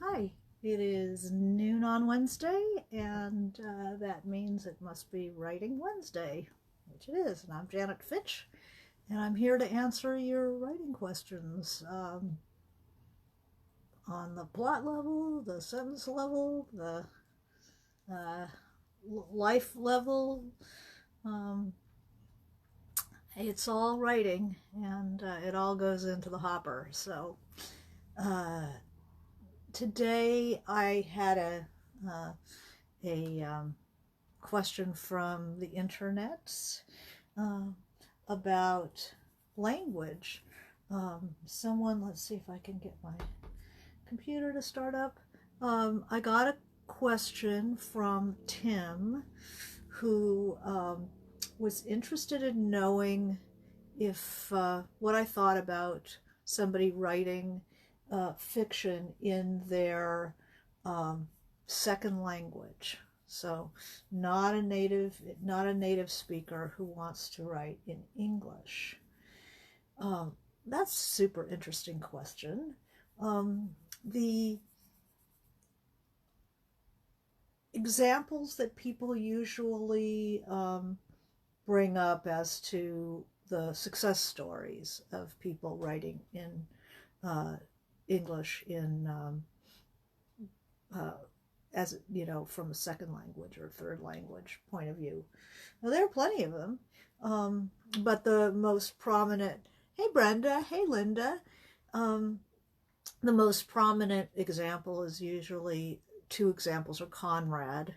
Hi, it is noon on Wednesday, and that means it must be Writing Wednesday, which it is. And I'm Janet Fitch, and I'm here to answer your writing questions on the plot level, the sentence level, the uh, life level. Um, it's all writing, and it all goes into the hopper. So uh, today I had uh, a question from the internet uh, about language. Let's see if I can get my computer to start up. I got a question from Tim, who was interested in knowing if what I thought about somebody writing fiction in their second language. So not a native speaker who wants to write in English. Um, that's a super interesting question. The examples that people usually bring up as to the success stories of people writing in uh, English in uh, as from a second language or third language point of view. Now, there are plenty of them, but the most prominent. Hey, Brenda. Hey, Linda. Um, the most prominent example is usually two examples are Conrad,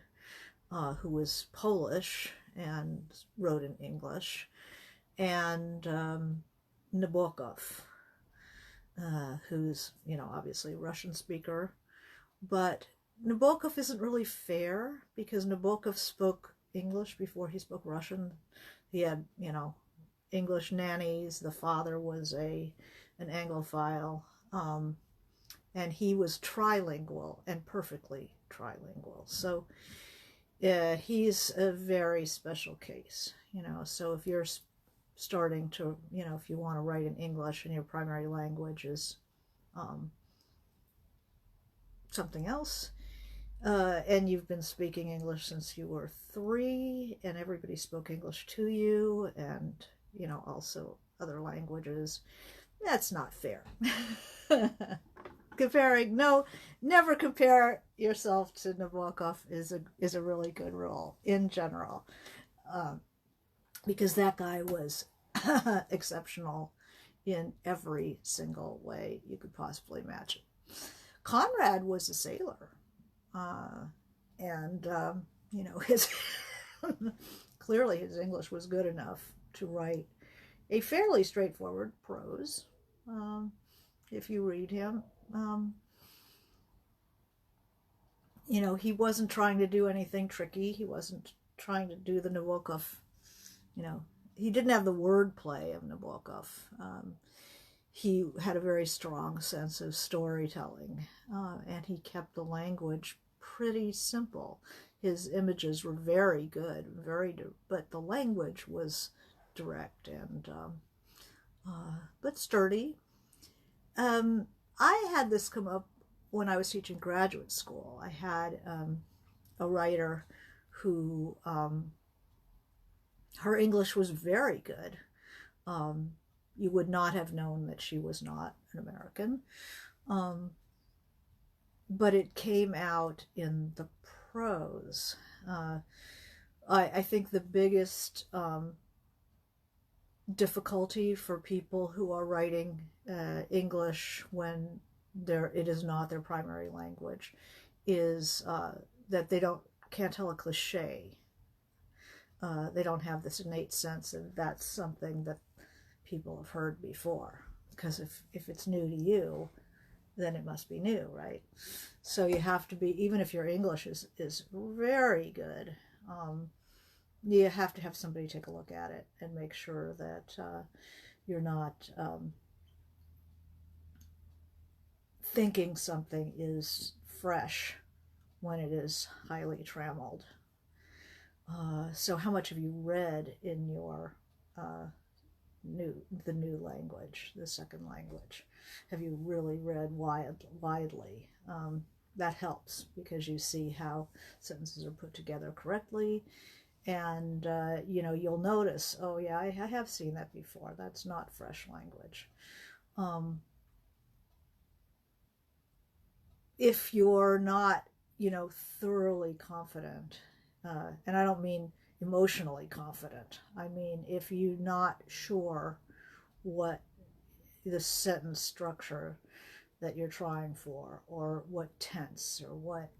who was Polish and wrote in English, and Nabokov, who's obviously a Russian speaker, but Nabokov isn't really fair because Nabokov spoke English before he spoke Russian. He had, English nannies. The father was an Anglophile, and he was trilingual and perfectly trilingual. So he's a very special case, So if you're starting to, if you want to write in English and your primary language is something else, and you've been speaking English since you were 3, and everybody spoke English to you, and also other languages, that's not fair. Never compare yourself to Nabokov is a really good rule in general, because that guy was exceptional in every single way you could possibly imagine. Conrad was a sailor, and his clearly his English was good enough to write a fairly straightforward prose. If you read him, he wasn't trying to do anything tricky. He wasn't trying to do the Nabokov, he didn't have the wordplay of Nabokov. He had a very strong sense of storytelling, and he kept the language pretty simple. His images were very good, but the language was direct and but sturdy. I had this come up when I was teaching graduate school. I had a writer who her English was very good. You would not have known that she was not an American, but it came out in the prose. I think the biggest difficulty for people who are writing English when it is not their primary language is that they can't tell a cliche. They don't have this innate sense of that's something that people have heard before, because if it's new to you, then it must be new, right? So you have to be, even if your English is very good, you have to have somebody take a look at it and make sure that you're not thinking something is fresh when it is highly trammeled. So how much have you read in your the new language, the second language? Have you really read widely? That helps because you see how sentences are put together correctly, and you'll notice, oh yeah, I have seen that before. That's not fresh language. If you're not, thoroughly confident, and I don't mean emotionally confident, I mean if you're not sure what the sentence structure that you're trying for, or what tense, or what,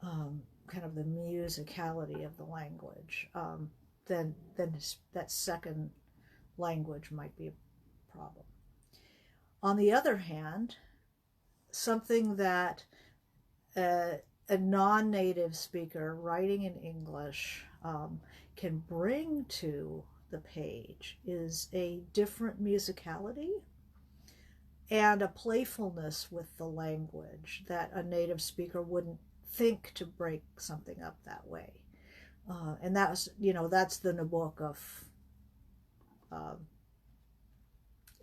kind of the musicality of the language, then that second language might be a problem. On the other hand, something that a non-native speaker writing in English can bring to the page is a different musicality and a playfulness with the language that a native speaker wouldn't think to break something up that way. And that's the Nabokov,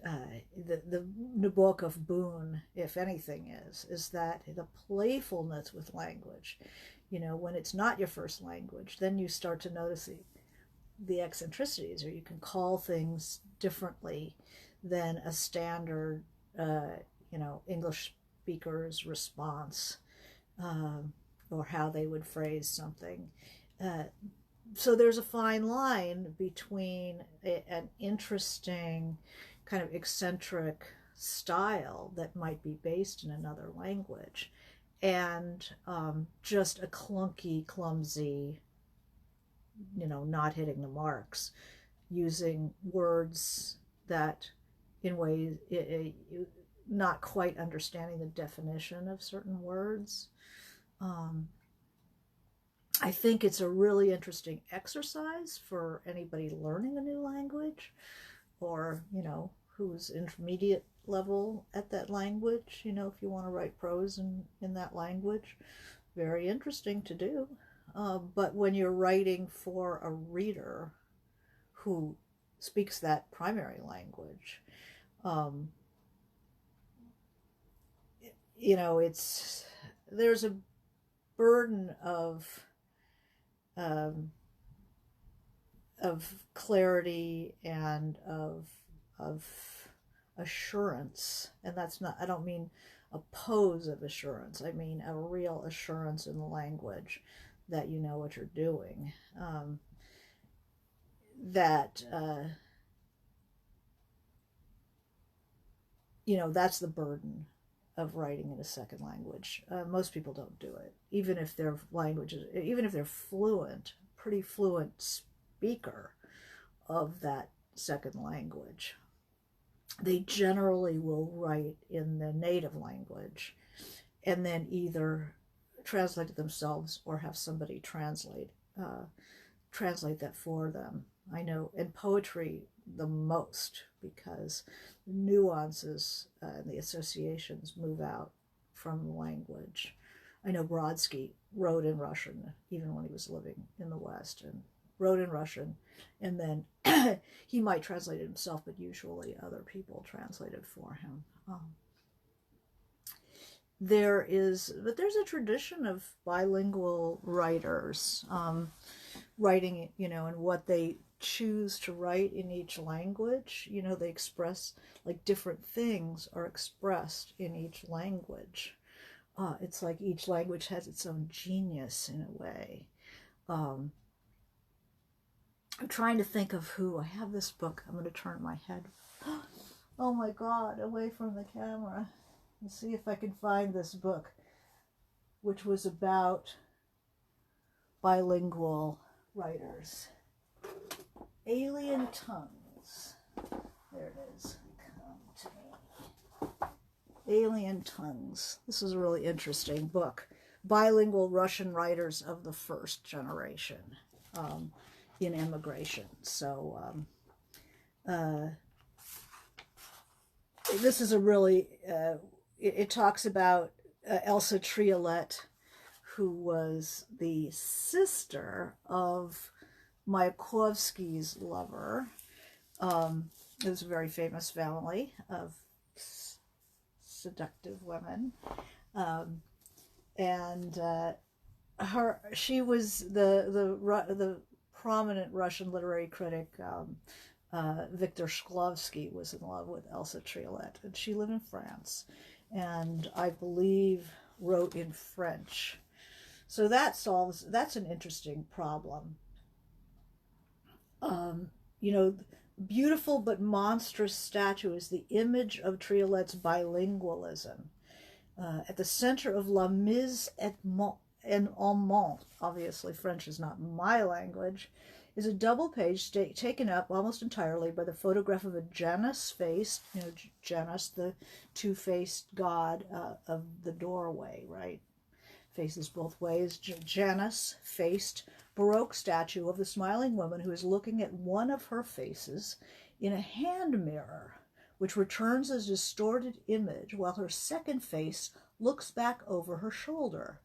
the Nabokov boon, if anything, is that the playfulness with language. When it's not your first language, then you start to notice the eccentricities, or you can call things differently than a standard, English speaker's response, or how they would phrase something. So there's a fine line between an interesting kind of eccentric style that might be based in another language, and just a clunky, clumsy, not hitting the marks, using words that in ways not quite understanding the definition of certain words. I think it's a really interesting exercise for anybody learning a new language, or who's intermediate level at that language. If you want to write prose in that language, very interesting to do. But when you're writing for a reader who speaks that primary language, there's a burden of clarity and of assurance, and that's not, I don't mean a pose of assurance, I mean a real assurance in the language that you know what you're doing. That's the burden of writing in a second language. Most people don't do it, even if they're fluent, pretty fluent speaker of that second language. They generally will write in the native language and then either translate it themselves or have somebody translate that for them. I know in poetry the most, because the nuances and the associations move out from the language. I know Brodsky wrote in Russian even when he was living in the West, and wrote in Russian, and then he might translate it himself, but usually other people translate it for him. There's a tradition of bilingual writers writing, and what they choose to write in each language. They express, like, different things are expressed in each language. It's like each language has its own genius in a way. I'm trying to think of who. I have this book. I'm going to turn my head, oh my God, away from the camera. Let's see if I can find this book, which was about bilingual writers. Alien Tongues. There it is. Come to me. Alien Tongues. This is a really interesting book. Bilingual Russian writers of the first generation in immigration. So this is a really, it talks about Elsa Triolet, who was the sister of Mayakovsky's lover, It was a very famous family of seductive women. Um, and she was the prominent Russian literary critic, Victor Shklovsky, was in love with Elsa Triolet, and she lived in France, and I believe wrote in French. So that's an interesting problem. You know, beautiful but monstrous statue is the image of Triolet's bilingualism. At the center of La Mise en Allemand, obviously French is not my language, is a double page taken up almost entirely by the photograph of a Janus face, you know, Janus, the two-faced god of the doorway, right? Faces both ways. Janus faced Baroque statue of the smiling woman who is looking at one of her faces in a hand mirror, which returns a distorted image while her second face looks back over her shoulder.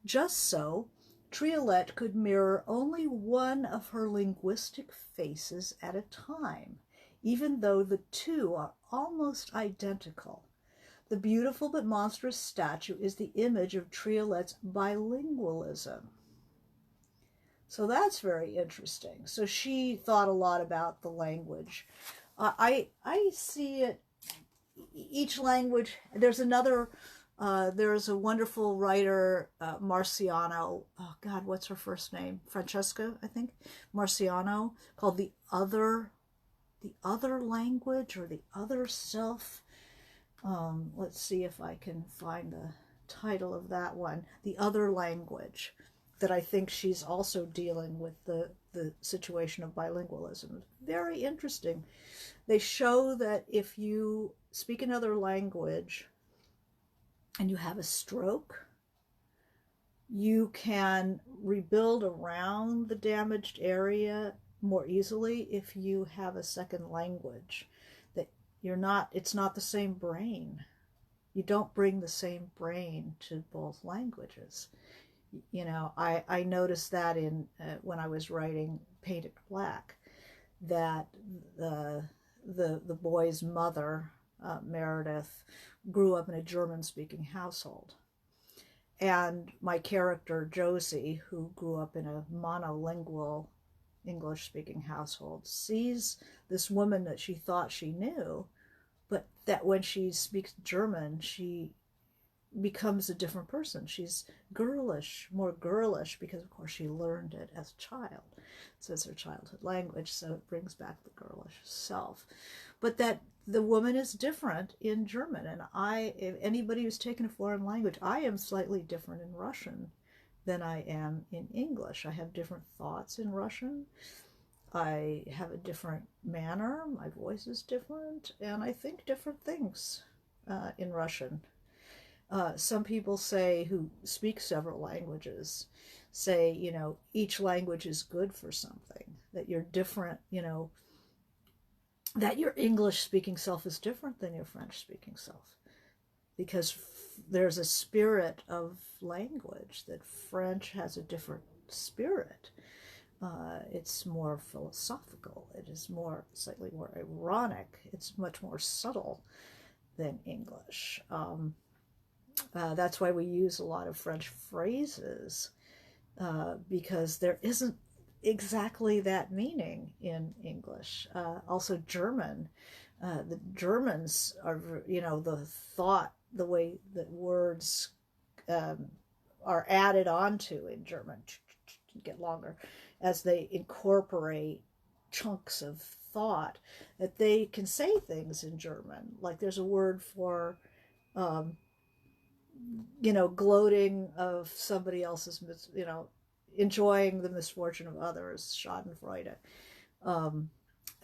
Just so, Triolet could mirror only one of her linguistic faces at a time, even though the two are almost identical. The beautiful but monstrous statue is the image of Triolet's bilingualism. So that's very interesting. So she thought a lot about the language. I see it, each language, there's a wonderful writer, Marciano, oh God, what's her first name? Francesca, I think, Marciano, called The Other Language, or The Other Self. Let's see if I can find the title of that one, The Other Language, that I think she's also dealing with the situation of bilingualism. Very interesting. They show that if you speak another language and you have a stroke, you can rebuild around the damaged area more easily if you have a second language. That it's not the same brain. You don't bring the same brain to both languages. You know, I noticed that in when I was writing Painted Black, that the boy's mother, Meredith, grew up in a German-speaking household. And my character, Josie, who grew up in a monolingual English-speaking household, sees this woman that she thought she knew, but that when she speaks German, she becomes a different person. She's girlish, more girlish, because of course she learned it as a child. So it's her childhood language, so it brings back the girlish self. But that the woman is different in German, and if anybody who's taken a foreign language, I am slightly different in Russian than I am in English. I have different thoughts in Russian. I have a different manner. My voice is different, and I think different things in Russian. Some people say, who speak several languages, say, you know, each language is good for something, that you're different, you know, that your English-speaking self is different than your French-speaking self, because there's a spirit of language, that French has a different spirit. It's more philosophical. It is slightly more ironic. It's much more subtle than English. That's why we use a lot of French phrases, because there isn't exactly that meaning in English. Also German. The Germans are, you know, the way that words are added onto in German, get longer, as they incorporate chunks of thought, that they can say things in German. Like there's a word for you know, gloating of somebody else's, you know, enjoying the misfortune of others, Schadenfreude. I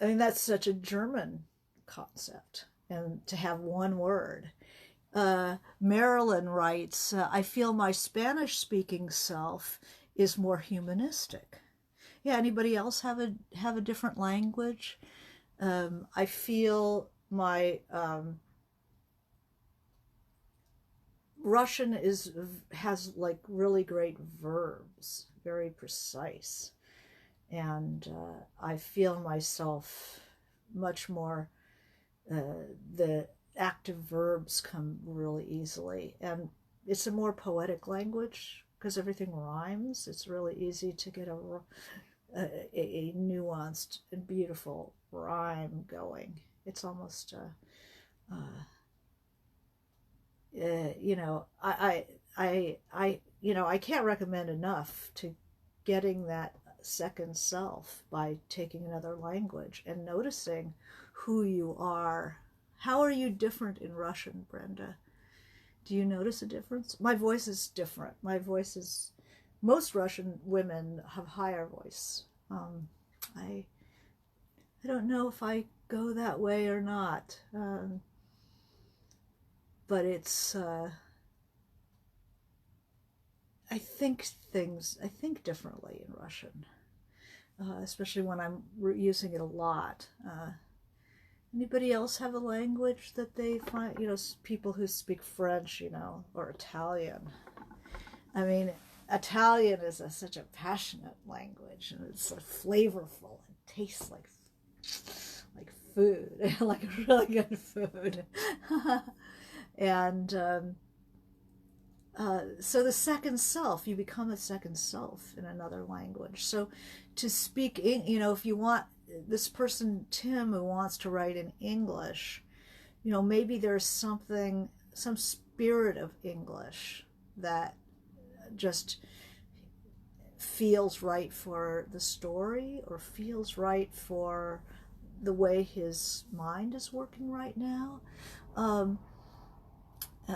mean, that's such a German concept, and to have one word. Marilyn writes, I feel my Spanish-speaking self is more humanistic. Yeah, anybody else have a different language? I feel my Russian has like really great verbs, very precise, and I feel myself much more, the active verbs come really easily. And it's a more poetic language because everything rhymes. It's really easy to get a nuanced and beautiful rhyme going. It's almost, you know, I can't recommend enough to getting that second self by taking another language and noticing who you are. How are you different in Russian, Brenda? Do you notice a difference? My voice is different. My voice is, most Russian women have higher voice. I don't know if I go that way or not, but it's, I think differently in Russian, especially when I'm using it a lot. Anybody else have a language that they find, you know, people who speak French, you know, or Italian? I mean, Italian is such a passionate language, and it's flavorful and tastes like food, like really good food. And so the second self, you become a second self in another language. So to speak, you know, if you want this person, Tim, who wants to write in English, you know, maybe there's something, some spirit of English that just feels right for the story or feels right for the way his mind is working right now.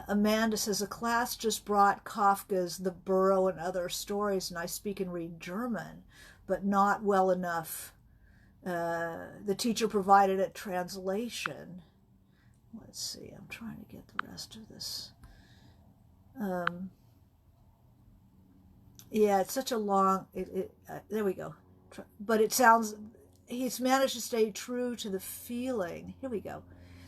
Amanda says, a class just brought Kafka's The Burrow and Other Stories, and I speak and read German, but not well enough. The teacher provided a translation. Let's see, I'm trying to get the rest of this. Yeah, it's such a long, there we go. But it sounds, he's managed to stay true to the feeling. Here we go.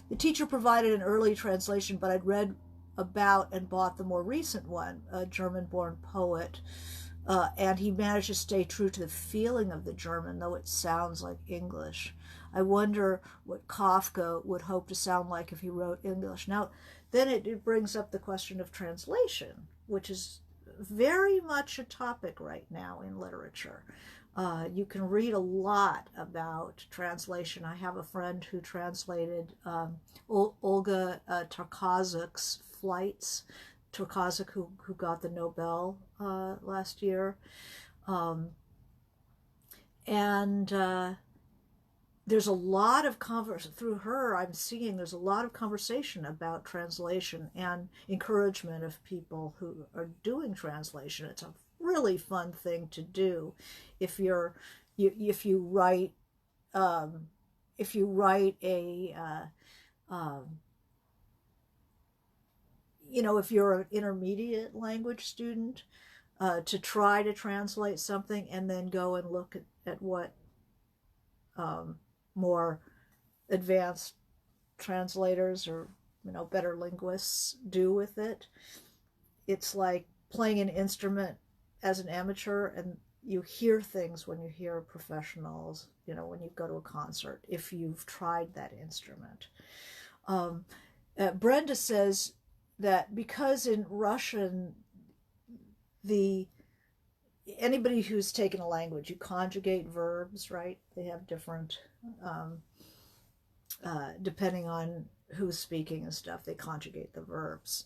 The teacher provided an early translation, but I'd read about and bought the more recent one, a German-born poet, and he managed to stay true to the feeling of the German, though it sounds like English. I wonder what Kafka would hope to sound like if he wrote English. Now, then it brings up the question of translation, which is very much a topic right now in literature. You can read a lot about translation. I have a friend who translated Olga Tarkazuk's Flights, Tarkazuk, who got the Nobel last year. There's a lot of through her, I'm seeing there's a lot of conversation about translation and encouragement of people who are doing translation. It's a really fun thing to do if you write a you know, if you're an intermediate language student, to try to translate something and then go and look at what more advanced translators or, you know, better linguists do with it. It's like playing an instrument as an amateur, and you hear things when you hear professionals, you know, when you go to a concert, if you've tried that instrument. Brenda says that because in Russian, anybody who's taken a language, you conjugate verbs, right? They have different, depending on who's speaking and stuff, they conjugate the verbs.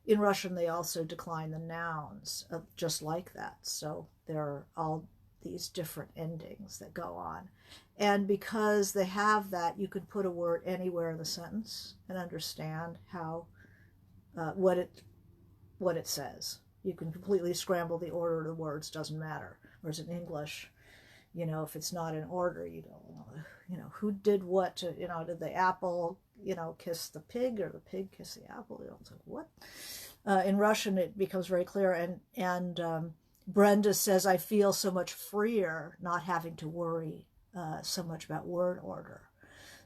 In Russian, they also decline the nouns, just like that. So there are all these different endings that go on. And because they have that, you can put a word anywhere in the sentence and understand how, what it says. You can completely scramble the order of the words, doesn't matter. Whereas in English, you know, if it's not in order, you don't know, you know, who did what to, you know, did the apple, you know, kiss the pig or the pig kiss the apple? You know, it's like, what? In Russian, it becomes very clear. And Brenda says, I feel so much freer not having to worry so much about word order.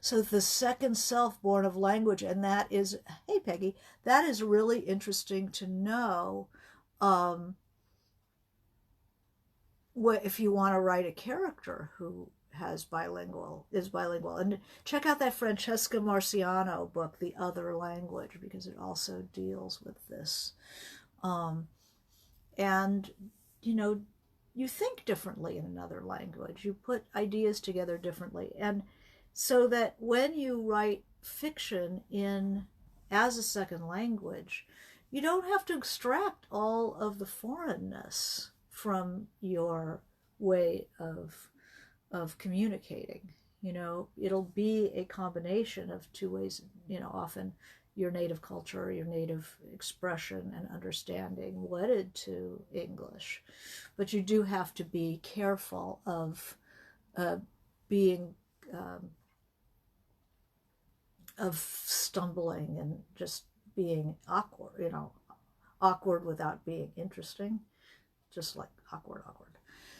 So the second self born of language, and that is, hey, Peggy, that is really interesting to know. What if you want to write a character who is bilingual. And check out that Francesca Marciano book, The Other Language, because it also deals with this. And, you know, you think differently in another language. You put ideas together differently. And so that when you write fiction as a second language, you don't have to extract all of the foreignness from your way of communicating. You know, it'll be a combination of two ways, you know, often your native culture, your native expression and understanding wedded to English. But you do have to be careful of being of stumbling and just being awkward, you know, awkward without being interesting, just like awkward.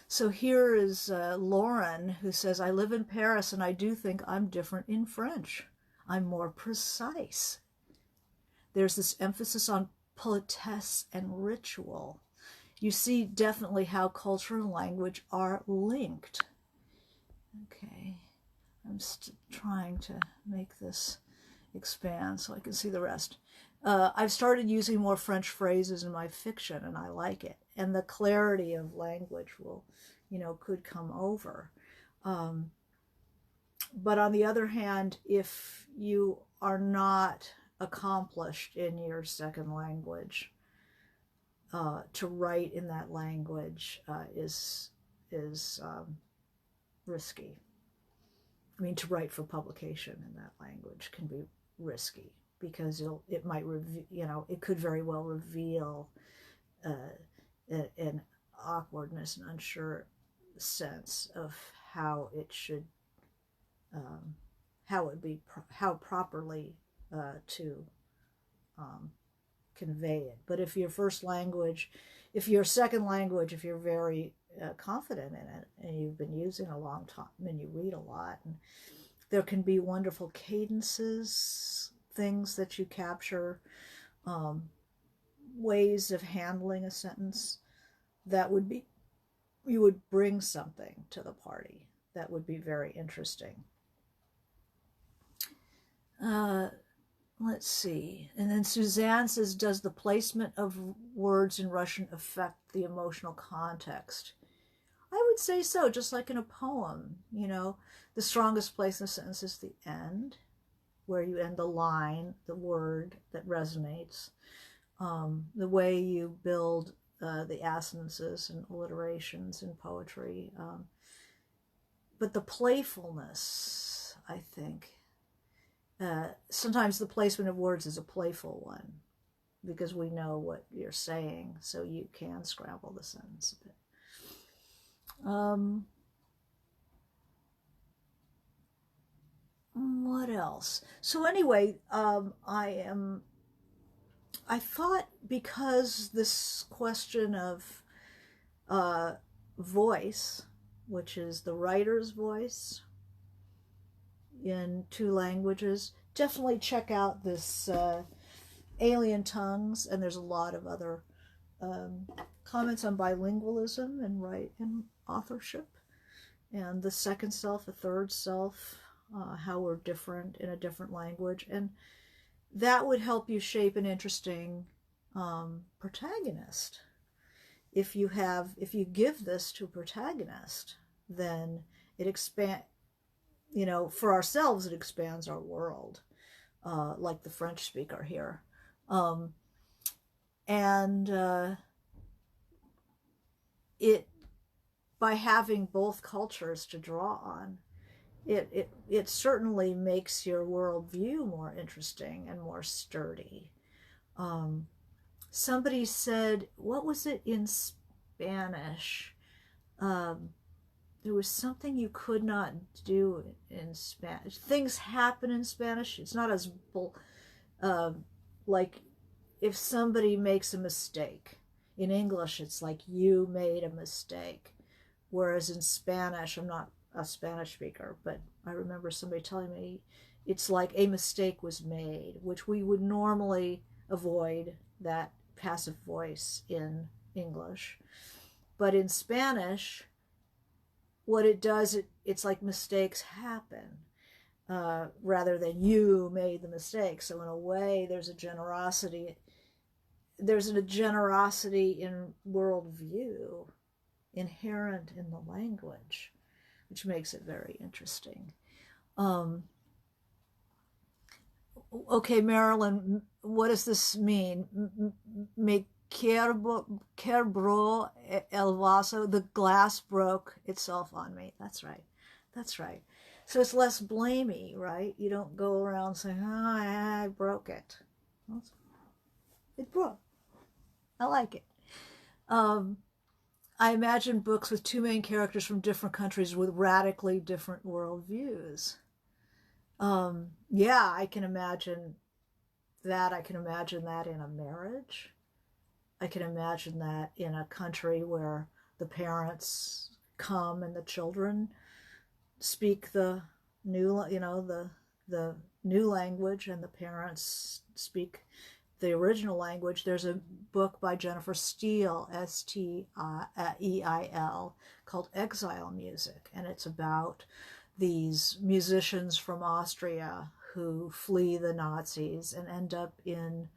So here is Lauren, who says, I live in Paris and I do think I'm different in French. I'm more precise. There's this emphasis on politesse and ritual. You see definitely how culture and language are linked. Okay, I'm trying to make this expand so I can see the rest. I've started using more French phrases in my fiction, and I like it. And the clarity of language will, you know, could come over. But on the other hand, if you are not accomplished in your second language, to write in that language is risky. I mean, to write for publication in that language can be risky because it might it could very well reveal an awkwardness and unsure sense of how it should, how properly to convey it. But if your second language, if you're very confident in it and you've been using a long time and you read a lot, and there can be wonderful cadences, things that you capture, ways of handling a sentence that you would bring something to the party that would be very interesting. Let's see. And then Suzanne says, does the placement of words in Russian affect the emotional context? I would say so, just like in a poem. You know, the strongest place in a sentence is the end, where you end the line, the word that resonates. The way you build the assonances and alliterations in poetry. But the playfulness, I think, sometimes the placement of words is a playful one because we know what you're saying, so you can scramble the sentence a bit. What else? So anyway, I thought, because this question of voice, which is the writer's voice in two languages, definitely check out this Alien Tongues, and there's a lot of other comments on bilingualism and authorship, and the second self, the third self, how we're different in a different language, and that would help you shape an interesting protagonist. If you give this to a protagonist, then it expands, you know, for ourselves, it expands our world, like the French speaker here. By having both cultures to draw on, it certainly makes your worldview more interesting and more sturdy. Somebody said, what was it in Spanish? There was something you could not do in Spanish. Things happen in Spanish. It's not as like if somebody makes a mistake. In English, it's like you made a mistake. Whereas in Spanish, I'm not a Spanish speaker, but I remember somebody telling me it's like a mistake was made, which we would normally avoid that passive voice in English. But in Spanish, what it does, it's like mistakes happen rather than you made the mistake. So in a way, there's a generosity. There's a generosity in worldview inherent in the language, which makes it very interesting. Okay, Marilyn, what does this mean? Me quebró el vaso, the glass broke itself on me. That's right. That's right. So it's less blamey, right? You don't go around saying, oh, I broke it. It broke. I like it. I imagine books with two main characters from different countries with radically different worldviews. Yeah, I can imagine that. I can imagine that in a marriage. I can imagine that in a country where the parents come and the children speak the new, the new language, and the parents speak the original language. There's a book by Jennifer Steele, Steil, called Exile Music, and it's about these musicians from Austria who flee the Nazis and end up in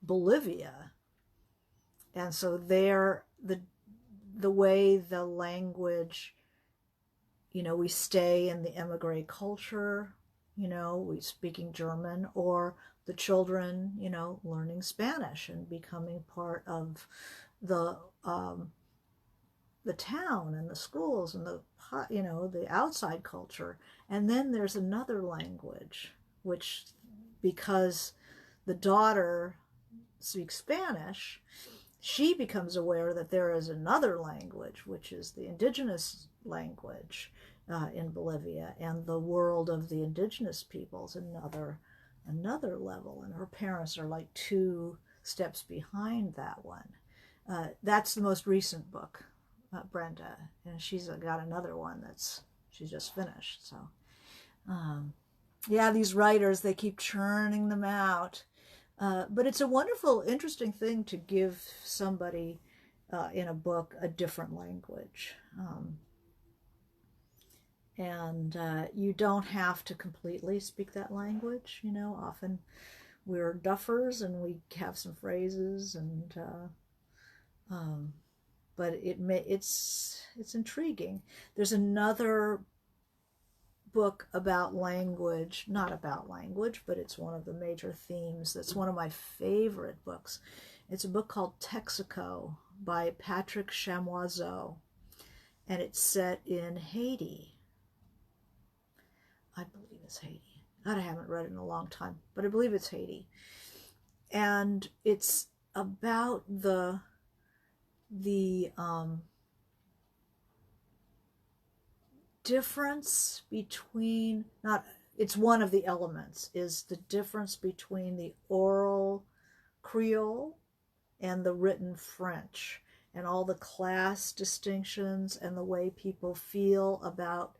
Bolivia. And so there, the way the language, we stay in the emigre culture, we speaking German, or the children, learning Spanish and becoming part of the town and the schools and the outside culture. And then there's another language, which, because the daughter speaks Spanish, she becomes aware that there is another language, which is the indigenous language in Bolivia, and the world of the indigenous peoples, another level. And her parents are like 2 steps behind that one. That's the most recent book, Brenda, and she's got another one she's just finished. So yeah, these writers, they keep churning them out. But it's a wonderful, interesting thing to give somebody in a book a different language. And you don't have to completely speak that language. Often we're duffers and we have some phrases, and but it's intriguing. There's another book about language, not about language, but it's one of the major themes. That's one of my favorite books. It's a book called Texaco by Patrick Chamoiseau, and it's set in Haiti. I believe it's Haiti. God, I haven't read it in a long time, but I believe it's Haiti. And it's about the difference between, it's one of the elements, is the difference between the oral Creole and the written French, and all the class distinctions and the way people feel about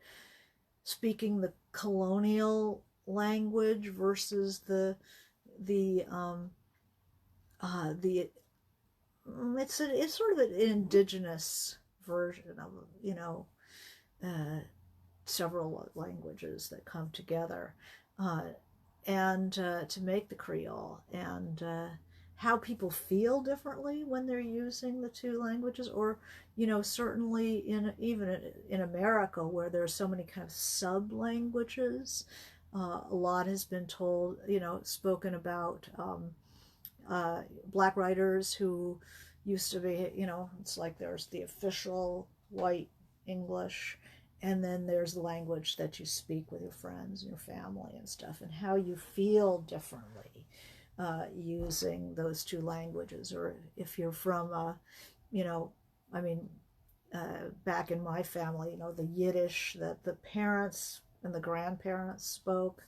speaking the colonial language versus it's sort of an indigenous version of several languages that come together and to make the Creole, and how people feel differently when they're using the 2 languages, or certainly even in America, where there's so many kind of sub languages. A lot has been told, spoken about Black writers who used to be, it's like there's the official white English, and then there's the language that you speak with your friends and your family and stuff, and how you feel differently using those 2 languages. Or if you're from, back in my family, the Yiddish that the parents and the grandparents spoke,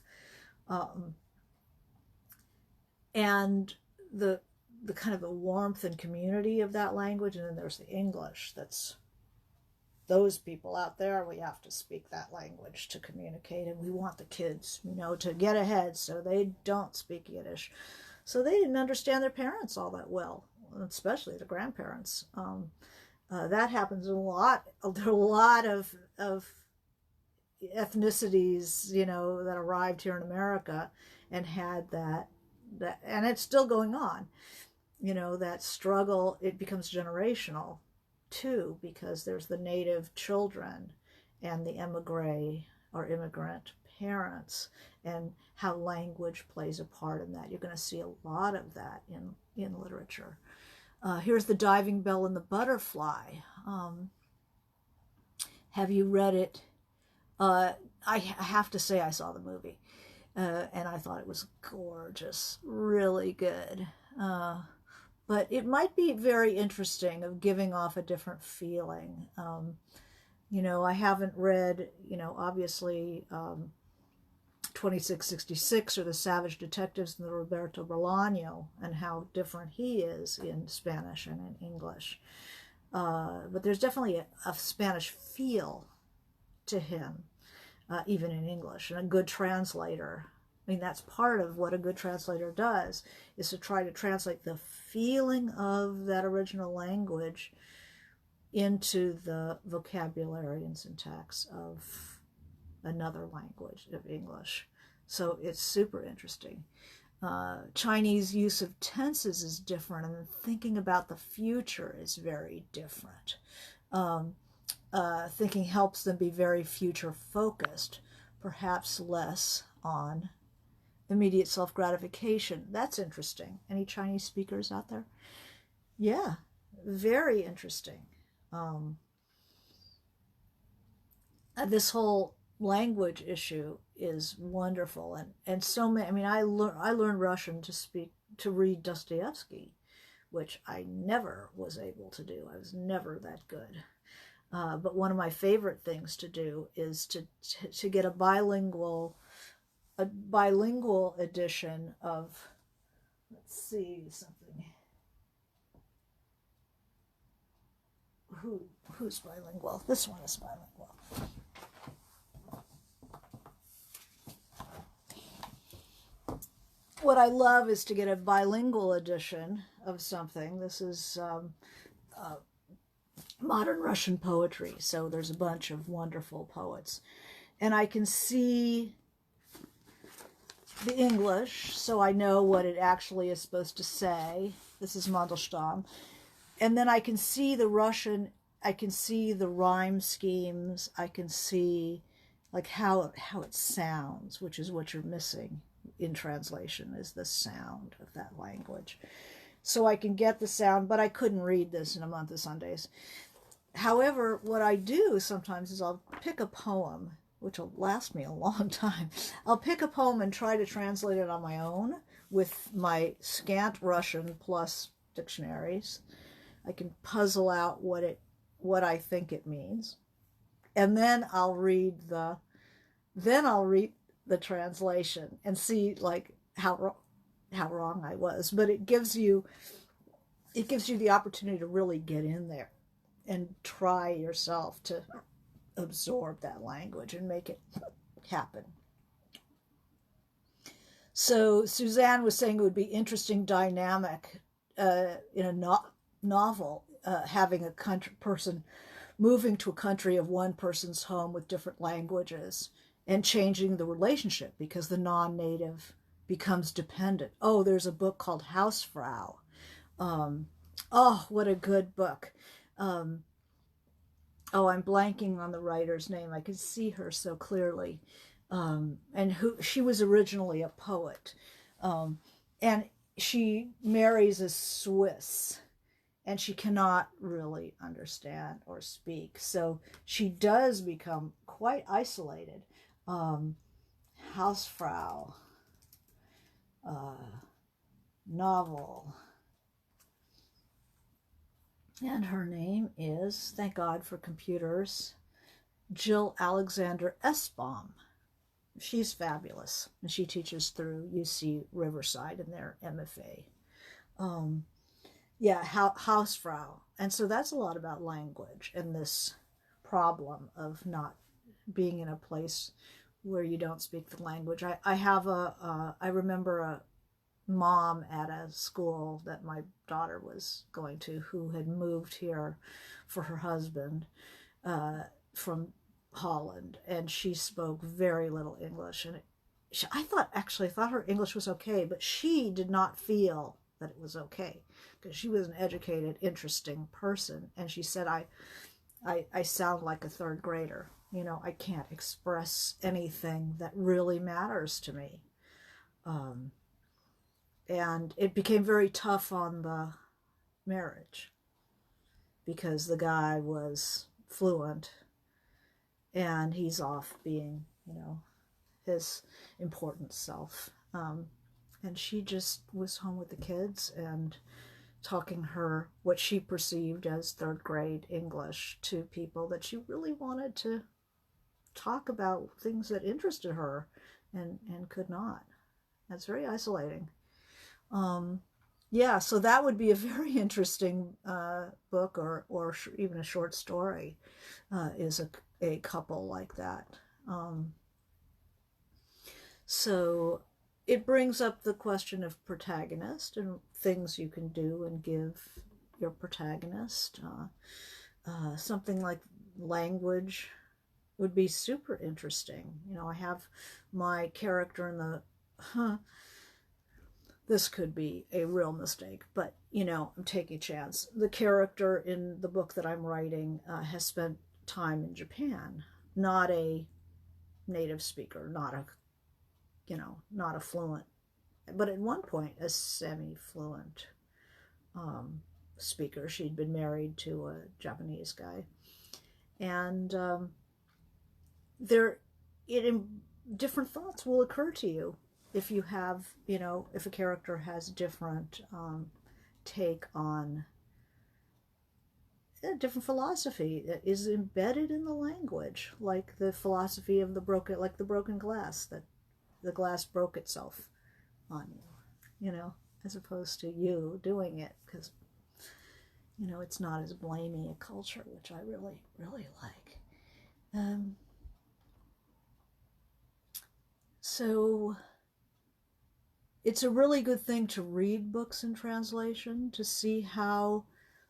and the kind of the warmth and community of that language. And then there's the English, that's those people out there, we have to speak that language to communicate, and we want the kids, to get ahead so they don't speak Yiddish. So they didn't understand their parents all that well, especially the grandparents. That happens a lot. There are a lot of ethnicities, that arrived here in America and had that, and it's still going on. That struggle, it becomes generational too, because there's the native children and the emigre or immigrant parents, and how language plays a part in that. You're going to see a lot of that in literature. Here's The Diving Bell and the Butterfly. Have you read it? I have to say I saw the movie, and I thought it was gorgeous, really good. But it might be very interesting of giving off a different feeling. I haven't read, obviously, 2666 or The Savage Detectives and the Roberto Bolaño, and how different he is in Spanish and in English. But there's definitely a Spanish feel to him, even in English, and a good translator. I mean, that's part of what a good translator does, is to try to translate the feeling of that original language into the vocabulary and syntax of another language, of English. So it's super interesting. Chinese use of tenses is different, and thinking about the future is very different. Thinking helps them be very future focused, perhaps less on immediate self-gratification. That's interesting. Any Chinese speakers out there? Yeah, very interesting. This whole language issue is wonderful, and so many. I mean, I learned Russian to read Dostoevsky, which I never was able to do. I was never that good. But one of my favorite things to do is to get a bilingual edition of, let's see, something. Who's bilingual? This one is bilingual. What I love is to get a bilingual edition of something. This is modern Russian poetry, so there's a bunch of wonderful poets. And I can see the English, so I know what it actually is supposed to say. This is Mandelstam. And then I can see the Russian, I can see the rhyme schemes, I can see like how it sounds, which is what you're missing in translation, is the sound of that language. So I can get the sound, but I couldn't read this in a month of Sundays. However, what I do sometimes is I'll pick a poem, which will last me a long time. I'll pick a poem and try to translate it on my own with my scant Russian plus dictionaries. I can puzzle out what I think it means, and then I'll read the translation and see like how wrong I was. But it gives you the opportunity to really get in there and try yourself to absorb that language and make it happen. So Suzanne was saying it would be interesting dynamic in a novel, having a person moving to a country of one person's home with different languages and changing the relationship because the non-native becomes dependent. Oh, there's a book called Hausfrau. Oh, what a good book. I'm blanking on the writer's name. I could see her so clearly. And she was originally a poet. And she marries a Swiss, and she cannot really understand or speak. So she does become quite isolated. Hausfrau novel. And her name is, thank God for computers, Jill Alexander Esbaum. She's fabulous, and she teaches through UC Riverside in their MFA. Hausfrau. And so that's a lot about language and this problem of not being in a place where you don't speak the language. I remember mom at a school that my daughter was going to, who had moved here for her husband from Holland, and she spoke very little English. And I thought her English was okay, but she did not feel that it was okay because she was an educated, interesting person. And she said, I sound like a third grader. You know, I can't express anything that really matters to me. And it became very tough on the marriage because the guy was fluent and he's off being, you know, his important self. And she just was home with the kids and talking her what she perceived as third grade English to people that she really wanted to talk about things that interested her and could not. That's very isolating. Yeah, so that would be a very interesting book, or even a short story, is a couple like that. So it brings up the question of protagonist and things you can do and give your protagonist. Something like language would be super interesting. You know, I have my character in the, this could be a real mistake, but, you know, I'm taking a chance. The character in the book that I'm writing has spent time in Japan, not a native speaker, not a fluent, but at one point a semi-fluent speaker. She'd been married to a Japanese guy. And different thoughts will occur to you if you have, if a character has different take on a different philosophy that is embedded in the language, like the philosophy of the broken glass, that the glass broke itself on you, as opposed to you doing it, because, it's not as blaming a culture, which I really, really like. So it's a really good thing to read books in translation to see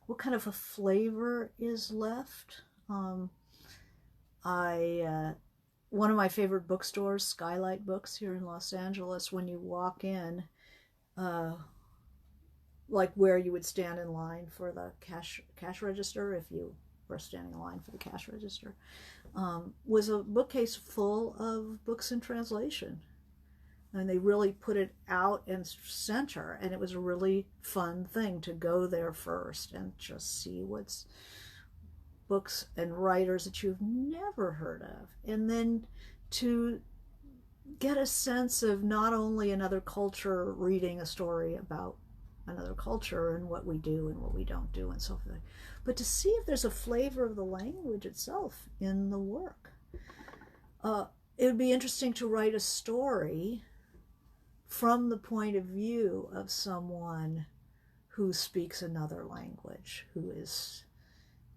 what kind of a flavor is left. One of my favorite bookstores, Skylight Books here in Los Angeles, when you walk in, like where you would stand in line for the cash register, if you were standing in line for the cash register, was a bookcase full of books in translation. And they really put it out in center, and it was a really fun thing to go there first and just see what's books and writers that you've never heard of, and then to get a sense of not only another culture reading a story about another culture and what we do and what we don't do and so forth, but to see if there's a flavor of the language itself in the work. It would be interesting to write a story from the point of view of someone who speaks another language, who is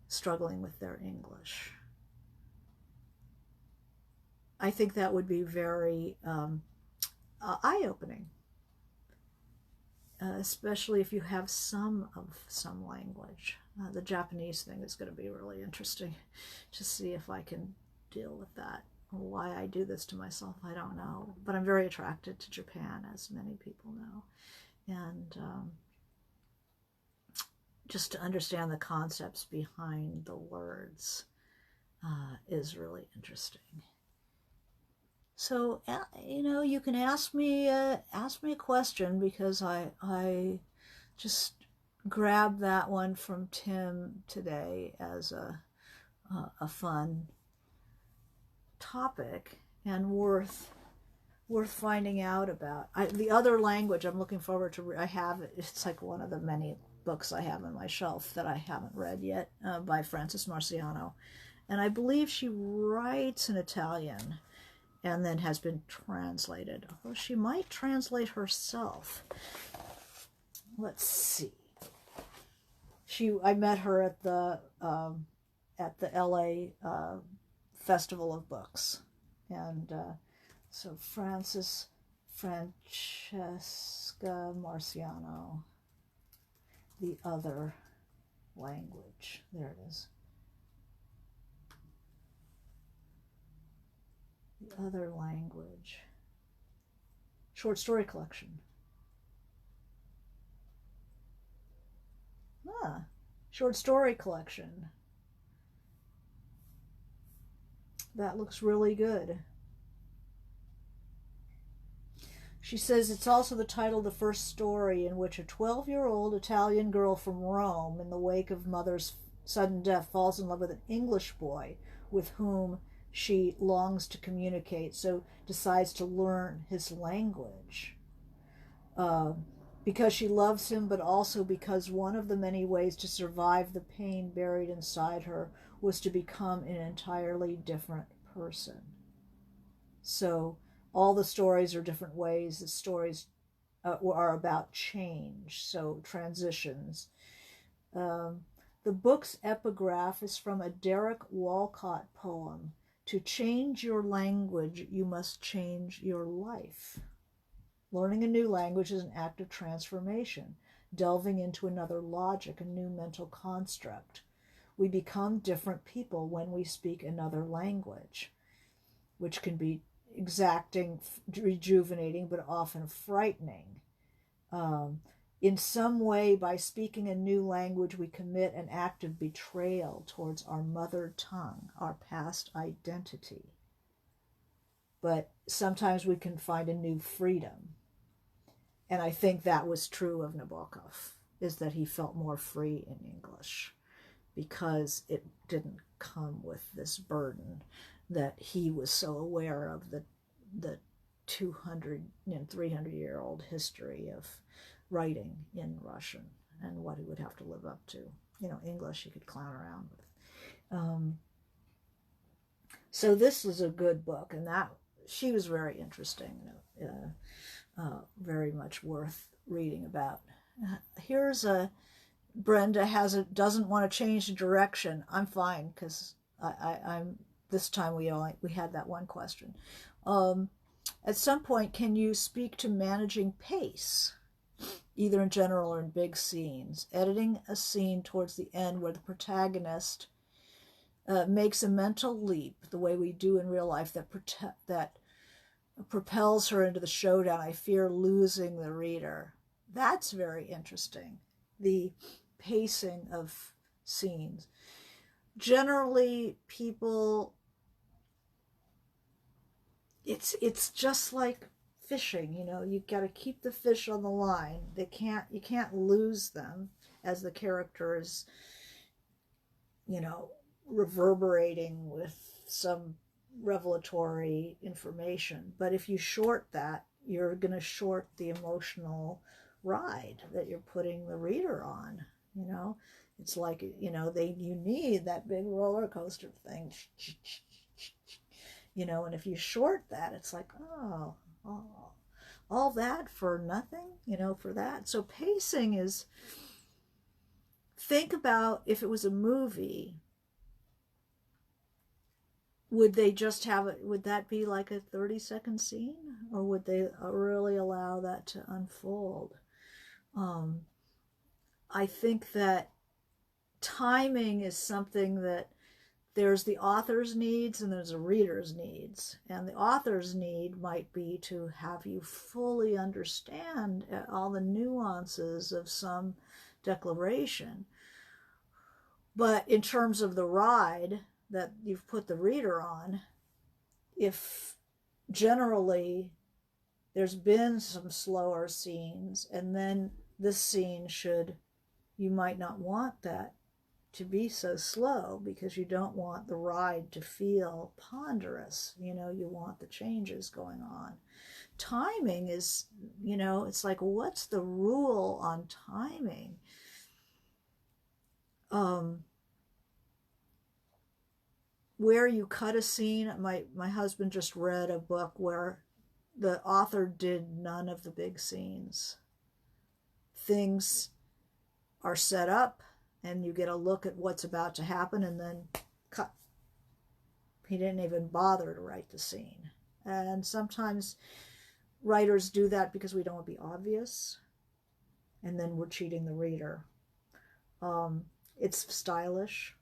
struggling with their English. I think that would be very eye-opening, especially if you have some language. The Japanese thing is going to be really interesting to see if I can deal with that. Why I do this to myself, I don't know. But I'm very attracted to Japan, as many people know. And just to understand the concepts behind the words is really interesting. So, you can ask me a question, because I just grabbed that one from Tim today as a fun topic and worth finding out about. The other language I'm looking forward to, it's like one of the many books I have on my shelf that I haven't read yet, by Frances Marciano, and I believe she writes in Italian and then has been translated, although she might translate herself. Let's see. I met her at the LA Festival of Books, and so Frances Francesca Marciano, The Other Language. There it is. The Other Language. Short story collection. Ah, short story collection. That looks really good. She says it's also the title of the first story in which a 12-year-old Italian girl from Rome, in the wake of mother's sudden death, falls in love with an English boy with whom she longs to communicate, so decides to learn his language. Because she loves him, but also because one of the many ways to survive the pain buried inside her was to become an entirely different person. So all the stories are different ways. The stories are about change, so transitions. The book's epigraph is from a Derek Walcott poem. To change your language, you must change your life. Learning a new language is an act of transformation, delving into another logic, a new mental construct. We become different people when we speak another language, which can be exacting, rejuvenating, but often frightening. In some way, by speaking a new language, we commit an act of betrayal towards our mother tongue, our past identity. But sometimes we can find a new freedom. And I think that was true of Nabokov, is that he felt more free in English because it didn't come with this burden that he was so aware of, the 200 and 300-year-old history of writing in Russian and what he would have to live up to. English he could clown around with. So this was a good book, and that she was very interesting, very much worth reading about. Here's Brenda doesn't want to change the direction. I'm fine, because I'm this time we had that one question. At some point, can you speak to managing pace, either in general or in big scenes? Editing a scene towards the end where the protagonist makes a mental leap, the way we do in real life, that propels her into the showdown. I fear losing the reader. That's very interesting. The pacing of scenes. Generally, people, it's just like fishing, you got to keep the fish on the line. You can't lose them as the character is, reverberating with some revelatory information. But if you short that, you're going to short the emotional ride that you're putting the reader on. It's like, you need that big roller coaster thing, and if you short that, it's like, oh, all that for nothing, for that. So pacing is, think about if it was a movie, would they just have it, would that be like a 30-second scene, or would they really allow that to unfold? I think that timing is something that there's the author's needs and there's a reader's needs. And the author's need might be to have you fully understand all the nuances of some declaration. But in terms of the ride that you've put the reader on, if generally there's been some slower scenes, and then this scene you might not want that to be so slow, because you don't want the ride to feel ponderous. You want the changes going on. Timing is, it's like, what's the rule on timing? Where you cut a scene, my husband just read a book where the author did none of the big scenes. Things are set up, and you get a look at what's about to happen, and then cut. He didn't even bother to write the scene. And sometimes writers do that because we don't want to be obvious, and then we're cheating the reader. It's stylish,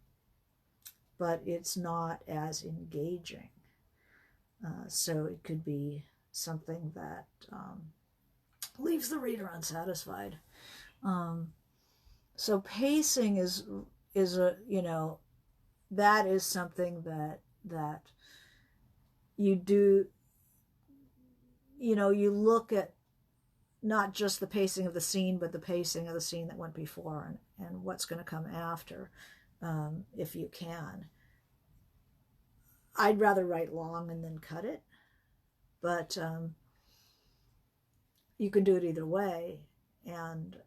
but it's not as engaging. So it could be something that leaves the reader unsatisfied. So pacing is a, you know, that is something that you do, you know, you look at not just the pacing of the scene, but the pacing of the scene that went before, and what's going to come after, if you can. I'd rather write long and then cut it, but you can do it either way and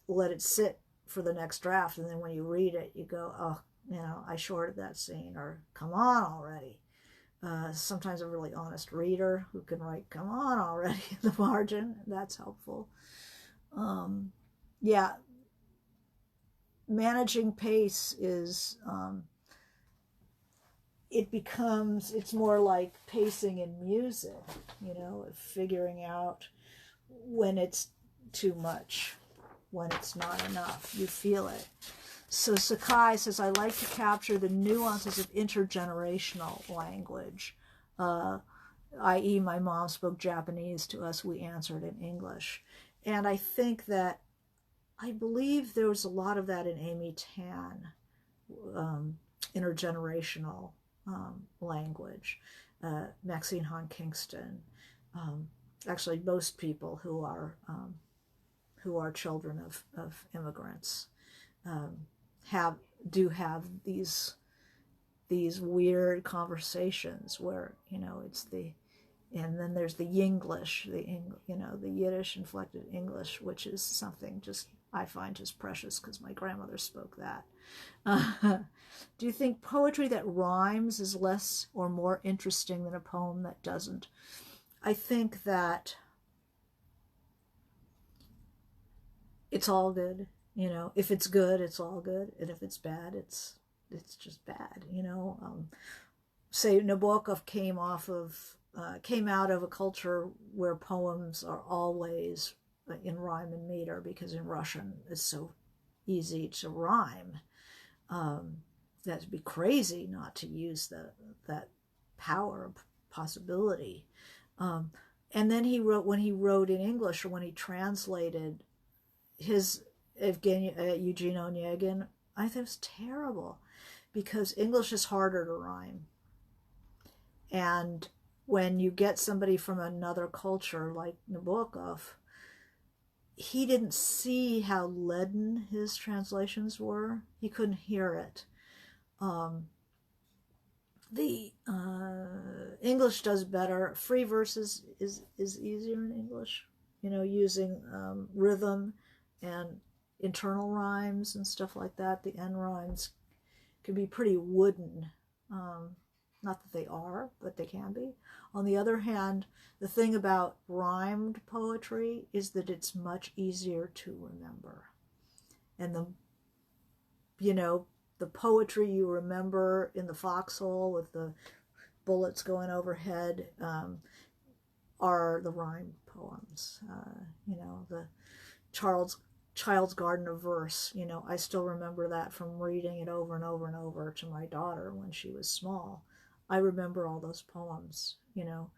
let it sit for the next draft, and then when you read it, you go, oh, you know, I shorted that scene, or come on already. Sometimes a really honest reader who can write, come on already, in the margin, that's helpful. Yeah, managing pace is, it's more like pacing in music, you know, figuring out when it's too much, when it's not enough. You feel it. So Sakai says, I like to capture the nuances of intergenerational language, i.e. my mom spoke Japanese to us, we answered in English. And I think that, I believe there was a lot of that in Amy Tan, intergenerational language, Maxine Hahn Kingston, actually most people who are children of immigrants have these weird conversations where, you know, it's and then there's the Yinglish, you know, the Yiddish inflected English, which is something just I find just precious because my grandmother spoke that. Do you think poetry that rhymes is less or more interesting than a poem that doesn't? I think that it's all good. You know, if it's good, it's all good, and if it's bad, it's just bad. You know, say Nabokov came out of a culture where poems are always in rhyme and meter, because in Russian it's so easy to rhyme. That'd be crazy not to use that power of possibility. And then when he wrote in English, or when he translated his Eugene Onegin, I think it was terrible, because English is harder to rhyme. And when you get somebody from another culture like Nabokov, he didn't see how leaden his translations were. He couldn't hear it. The English does better. Free verse is easier in English, you know, using rhythm and internal rhymes and stuff like that. The end rhymes can be pretty wooden. Not that they are, but they can be. On the other hand, the thing about rhymed poetry is that it's much easier to remember. And the poetry you remember in the foxhole with the bullets going overhead are the rhymed poems. The Child's Garden of Verse, you know, I still remember that from reading it over and over and over to my daughter when she was small. I remember all those poems, you know.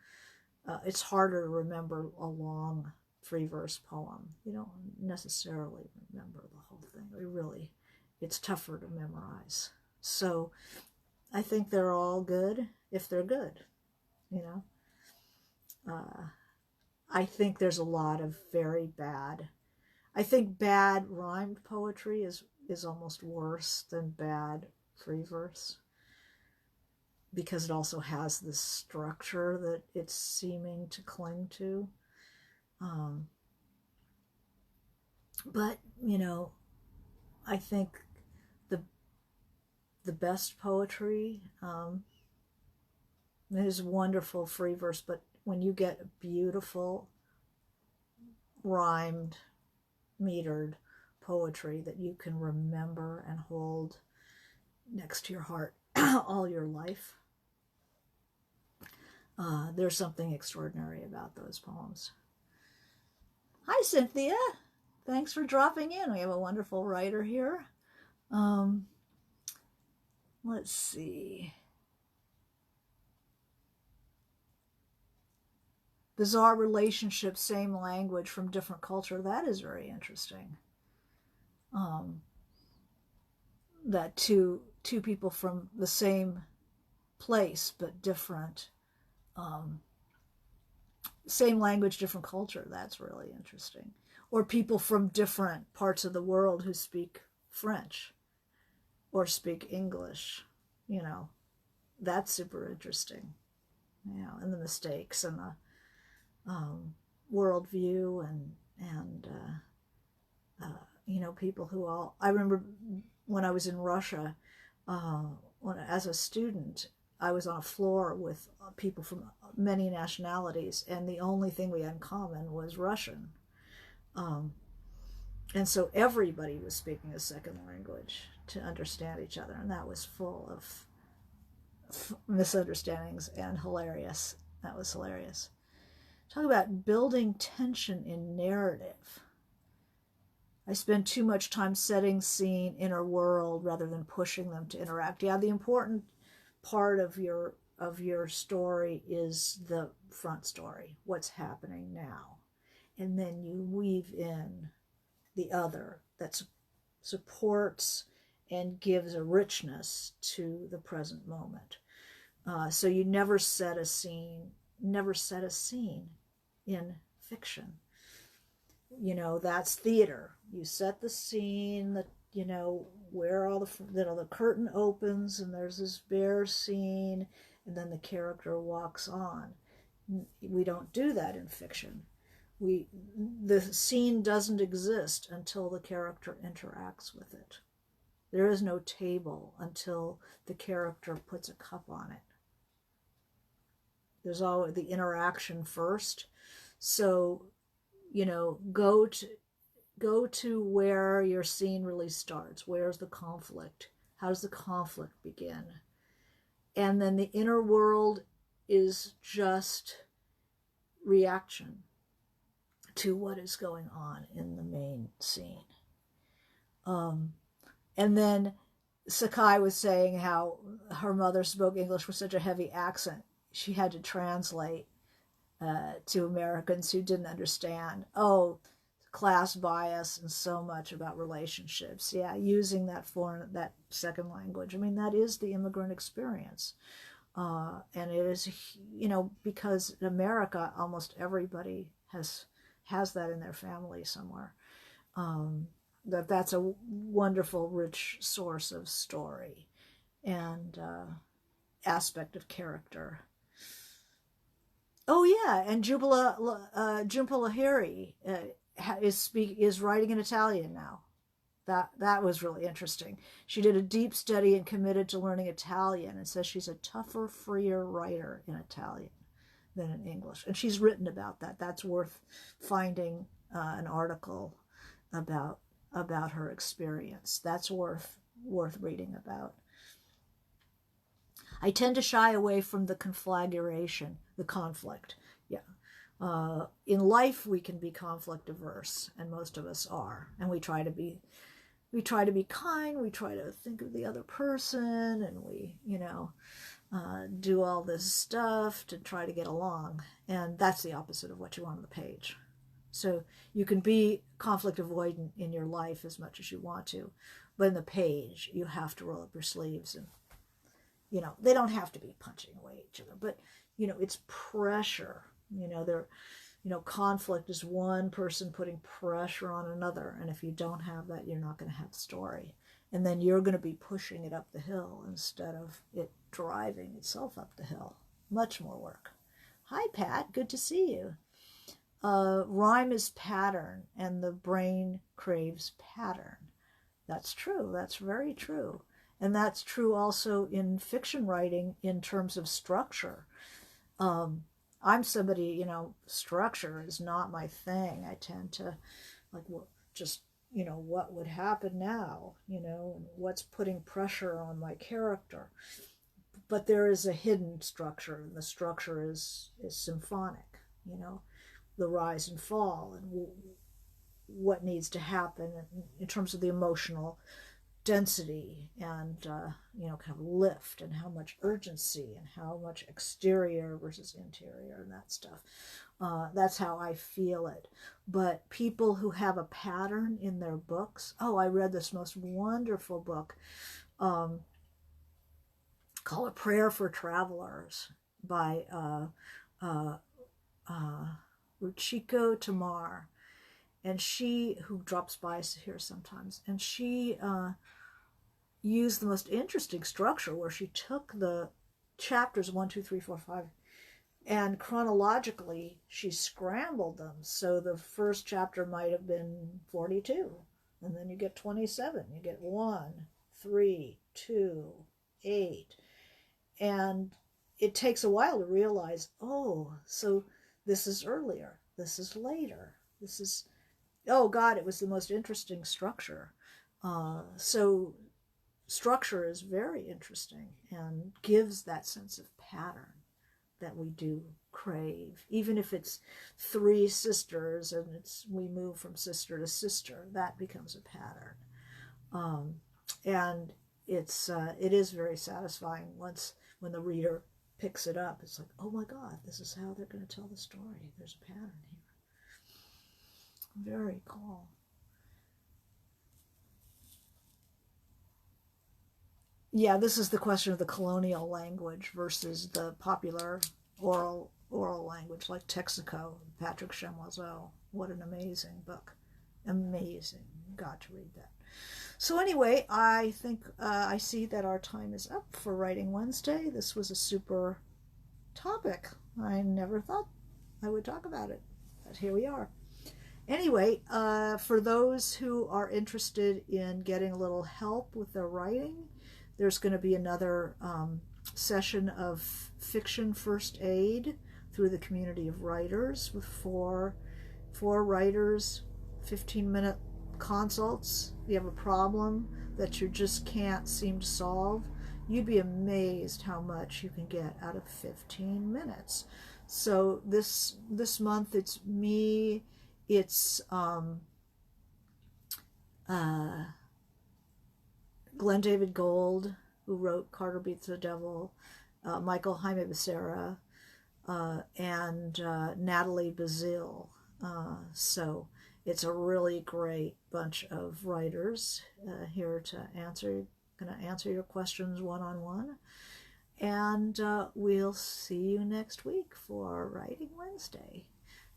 It's harder to remember a long free verse poem. You don't necessarily remember the whole thing. It's tougher to memorize. So I think they're all good if they're good, you know. I think there's a lot of very bad. I think bad rhymed poetry is almost worse than bad free verse, because it also has this structure that it's seeming to cling to. But, you know, I think the best poetry is wonderful free verse, but when you get beautiful rhymed, metered poetry that you can remember and hold next to your heart all your life, there's something extraordinary about those poems. Hi, Cynthia. Thanks for dropping in. We have a wonderful writer here. Um, let's see. Bizarre relationships, same language from different culture. That is very interesting. Um, that two people from the same place but different, um, same language, different culture. That's really interesting. Or people from different parts of the world who speak French or speak English. You know, that's super interesting. You know, and the mistakes and the worldview and people who all. I remember when I was in Russia, when as a student, I was on a floor with people from many nationalities, and the only thing we had in common was Russian. Um, and so everybody was speaking a second language to understand each other, and that was full of misunderstandings and hilarious. That was hilarious. Talk about building tension in narrative. I spend too much time setting scene, inner world, rather than pushing them to interact. Yeah, the important part of your story is the front story, what's happening now, and then you weave in the other that supports and gives a richness to the present moment. So you never set a scene, in fiction. That's theater. You set the scene, that where all the curtain opens and there's this bare scene, and then the character walks on. We don't do that in fiction. The scene doesn't exist until the character interacts with it. There is no table until the character puts a cup on it. There's always the interaction first. So, go to where your scene really starts. Where's the conflict? How does the conflict begin? And then the inner world is just reaction to what is going on in the main scene. And then Sakai was saying how her mother spoke English with such a heavy accent. She had to translate to Americans who didn't understand. Oh, class bias and so much about relationships. Yeah, using that second language. I mean, that is the immigrant experience. And it is, because in America, almost everybody has that in their family somewhere. That's a wonderful, rich source of story and aspect of character. Oh yeah, and Jhumpa Lahiri is writing in Italian now. That was really interesting. She did a deep study and committed to learning Italian, and says she's a tougher, freer writer in Italian than in English. And she's written about that. That's worth finding an article about her experience. That's worth reading about. I tend to shy away from the conflagration, the conflict. Yeah. In life, we can be conflict averse, and most of us are. And we try to be kind. We try to think of the other person, and we, do all this stuff to try to get along. And that's the opposite of what you want on the page. So you can be conflict avoidant in your life as much as you want to, but in the page, you have to roll up your sleeves and they don't have to be punching away at each other, but it's pressure. Conflict is one person putting pressure on another, and if you don't have that, you're not going to have a story, and then you're going to be pushing it up the hill instead of it driving itself up the hill. Much more work. Hi, Pat. Good to see you. Rhyme is pattern, and the brain craves pattern. That's true. That's very true. And that's true also in fiction writing in terms of structure. I'm somebody, structure is not my thing. I tend to just, what would happen now, what's putting pressure on my character. But there is a hidden structure, and the structure is symphonic, the rise and fall and what needs to happen in terms of the emotional density and kind of lift and how much urgency and how much exterior versus interior and that stuff. That's how I feel it. But people who have a pattern in their books, I read this most wonderful book called A Prayer for Travelers by Ruchiko Tamar, and she, who drops by here sometimes, and she used the most interesting structure where she took the chapters 1, 2, 3, 4, 5, and chronologically she scrambled them. So the first chapter might have been 42, and then you get 27, you get 1, 3, 2, 8, and it takes a while to realize, so this is earlier, this is later, this is, oh God, it was the most interesting structure. So structure is very interesting and gives that sense of pattern that we do crave. Even if it's 3 sisters and we move from sister to sister, that becomes a pattern. And it is very satisfying when the reader picks it up. It's like, oh my God, this is how they're going to tell the story. There's a pattern here. Very cool. Yeah, this is the question of the colonial language versus the popular oral language, like Texaco, Patrick Chamoiseau. What an amazing book. Amazing. Got to read that. So anyway, I think I see that our time is up for Writing Wednesday. This was a super topic. I never thought I would talk about it, but here we are. Anyway, for those who are interested in getting a little help with their writing, there's going to be another session of fiction first aid through the community of writers with four writers, 15-minute consults. If you have a problem that you just can't seem to solve, you'd be amazed how much you can get out of 15 minutes. So this month it's me, it's Glenn David Gold, who wrote Carter Beats the Devil, Michael Jaime Becerra, and Natalie Bazile. So it's a really great bunch of writers here to going to answer your questions one-on-one. And we'll see you next week for Writing Wednesday.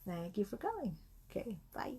Thank you for coming. Okay, bye.